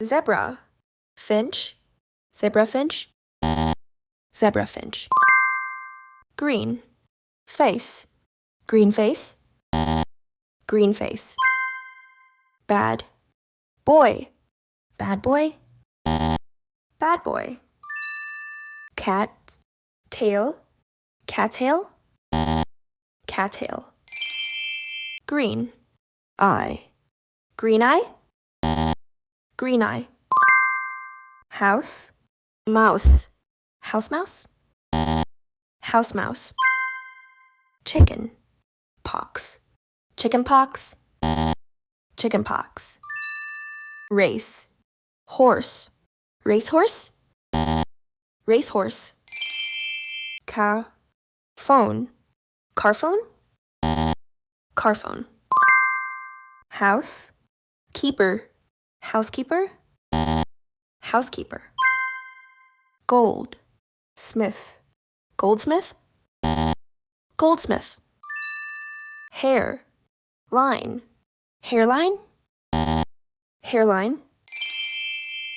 Zebra. Finch. Zebra finch. Zebra finch. Green. Face. Green face. Green face. Bad. Boy. Bad boy. Bad boy. Cat. Tail. Cattail. Cattail. Green. Eye. Green eye. Green eye. House. Mouse. House mouse. House mouse. Chicken. Pox. Chicken pox. Chicken pox. Race. Horse. Race horse. Race horse. Car. Phone. Car phone. Car phone. House. Keeper. Housekeeper. Housekeeper. Gold. Smith. Goldsmith. Goldsmith. Hair. Line. Hairline. Hairline.